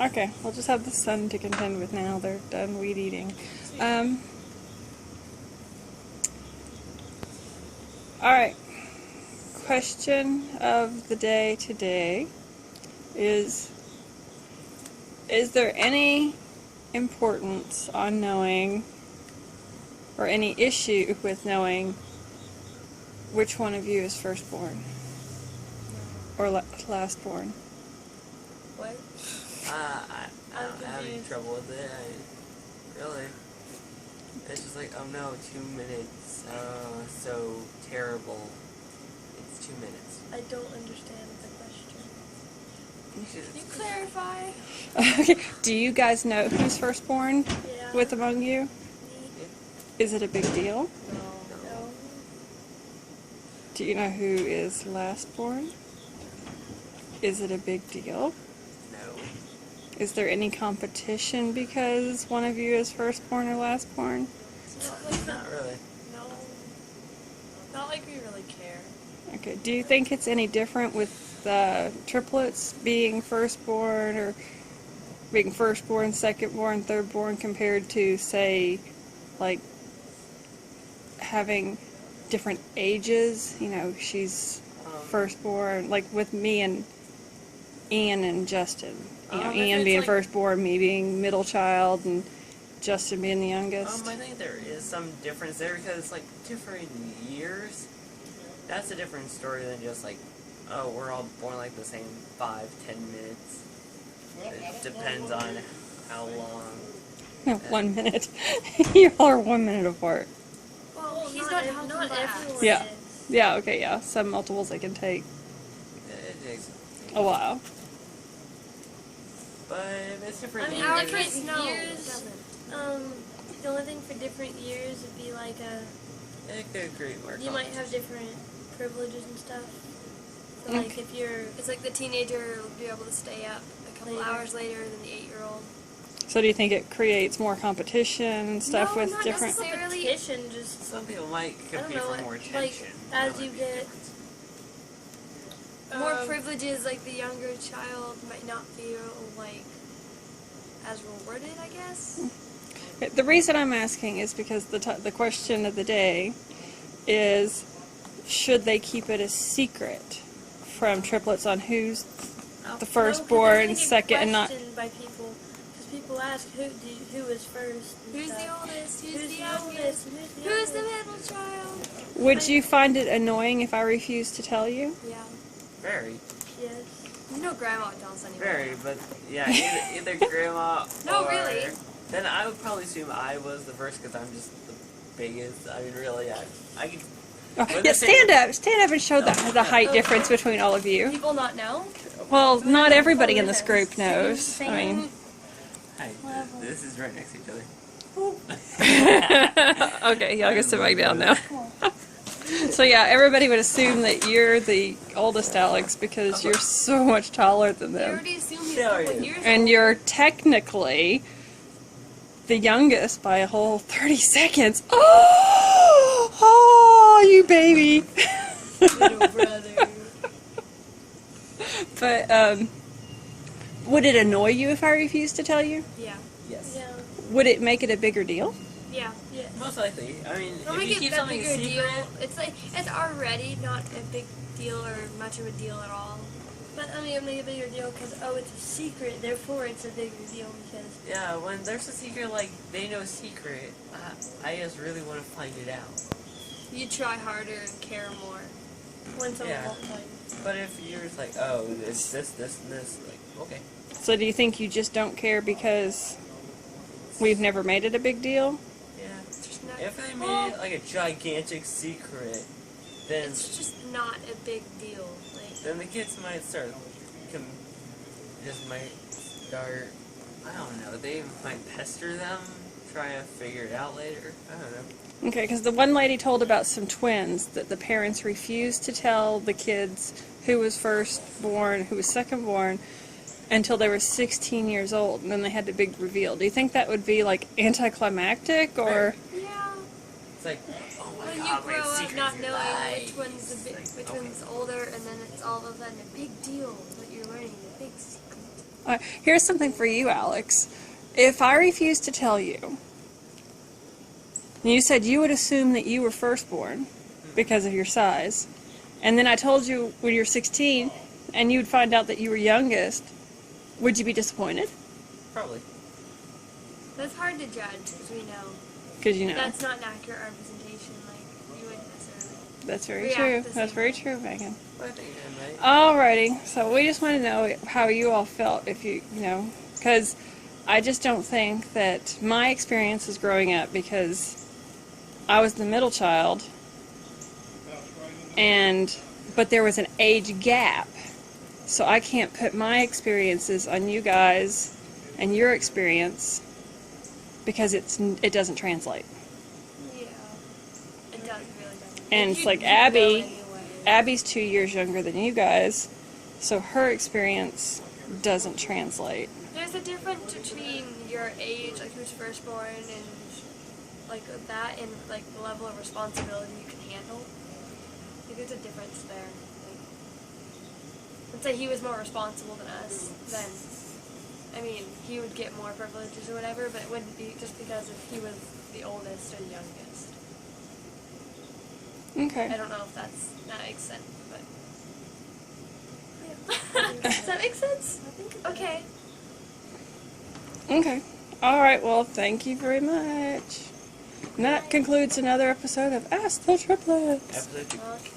Okay, we'll just have the sun to contend with now. They're done weed eating. Alright. Question of the day today is there any importance on knowing, or any issue with knowing, which one of you is firstborn? Or lastborn? What? I don't have any trouble with it. Really. It's just like, oh no, 2 minutes. So terrible. It's 2 minutes. I don't understand the question. Can you clarify? Okay. Do you guys know who's firstborn Yeah. with among you? Me? Is it a big deal? No. Do you know who is lastborn? Is it a big deal? No. Is there any competition because one of you is firstborn or lastborn? Not really. No. Not like we really care. Okay. Do you think it's any different with triplets being firstborn, or being firstborn, secondborn, thirdborn, compared to, say, like having different ages? You know, she's firstborn, like with me and Ian and Justin. You know, Ian being firstborn, me being middle child, and Justin being the youngest. I think there is some difference there because it's like different years. That's a different story than just like, oh, we're all born like the same 5-10 minutes. It depends on how long. No, 1 minute. You all are 1 minute apart. Well, he's not everyone Yeah. is. Yeah, okay, yeah. Some multiples they can take It takes a while. But it's different. I mean, years. different years. The only thing for different years would be like It could create more. you might have different privileges and stuff. So like if you're, it's like the teenager will be able to stay up a couple hours later than the 8-year-old. So do you think it creates more competition and stuff No, with not different? necessarily. Competition, just Some people might compete for more attention. Like as you get more privileges, like the younger child might not feel like as rewarded, I guess. The reason I'm asking is because the question of the day is, should they keep it a secret from triplets on who's the firstborn, second, and not? By people, because people ask who is first. Who's the oldest? Who's the youngest? Who's the middle child? Would you find it annoying if I refused to tell you? Yeah. Very. Yes. No grandma would tell us anymore. Very, but yeah, either grandma No, or... really. Then I would probably assume I was the first because I'm just the biggest. I mean, really, I could... Yeah, stand up and show the height difference between all of you. People not know? Well, not everybody in this group knows. I mean, Hi, this is right next to each other. okay, y'all can sit back down now. So yeah, everybody would assume that you're the oldest, Alex, because you're so much taller than They them. already assumed he's a couple years And old. you're technically the youngest by a whole 30 seconds. Oh, you baby. Little brother. But, would it annoy you if I refused to tell you? Yeah. Yes. Yeah. Would it make it a bigger deal? Yeah. Yeah. Most likely. I mean, Don't if make you it keep a something bigger secret... deal. It's like, it's already not a big deal or much of a deal at all. But I mean, it'll make a bigger deal because it's a secret. Therefore, it's a bigger deal because. Yeah, when there's a secret, like, they know a secret, I just really want to find it out. You try harder and care more. When someone Yeah. won't tell you. But if you're just like, oh, it's this, and this, like, okay. So do you think you just don't care because we've never made it a big deal? Yeah. Just not, If they made it like a gigantic secret, then it's just not a big deal. Like, then the kids might start, might start, I don't know, they might pester them, try to figure it out later. I don't know. Okay, because the one lady told about some twins that the parents refused to tell the kids who was firstborn, who was secondborn, until they were 16 years old, and then they had the big reveal. Do you think that would be, like, anticlimactic, or... yeah. It's like, oh my When you god, grow my up secret's not your knowing life. which one's the big, It's which like, one's older, and then it's all of a sudden a big deal that you're learning, a big secret. Here's something for you, Alex. If I refuse to tell you, you said you would assume that you were firstborn because of your size, and then I told you when you were 16, and you'd find out that you were youngest, would you be disappointed? Probably. That's hard to judge because we know Because you know. that's not an accurate representation. Like, you wouldn't necessarily. That's very react true. the That's same very way. true, Megan. I think I might. Alrighty, so we just want to know how you all felt, if you know, because I just don't think that my experiences growing up, because I was the middle child, but there was an age gap, so I can't put my experiences on you guys and your experience because it doesn't translate. Yeah. It does really doesn't. And it's like Know Abby. anyway. Abby's 2 years younger than you guys, so her experience doesn't translate. There's a difference between your age, like who's firstborn, and like that, and like the level of responsibility you can handle. I think there's a difference there. Like, let's say he was more responsible than us, then I mean he would get more privileges or whatever, but it wouldn't be just because if he was the oldest or the youngest. Okay. I don't know if that makes sense, but does that make sense? I think okay. Okay. All right. Well, thank you very much. And that concludes another episode of Ask the Triplets. Episode 2. Okay.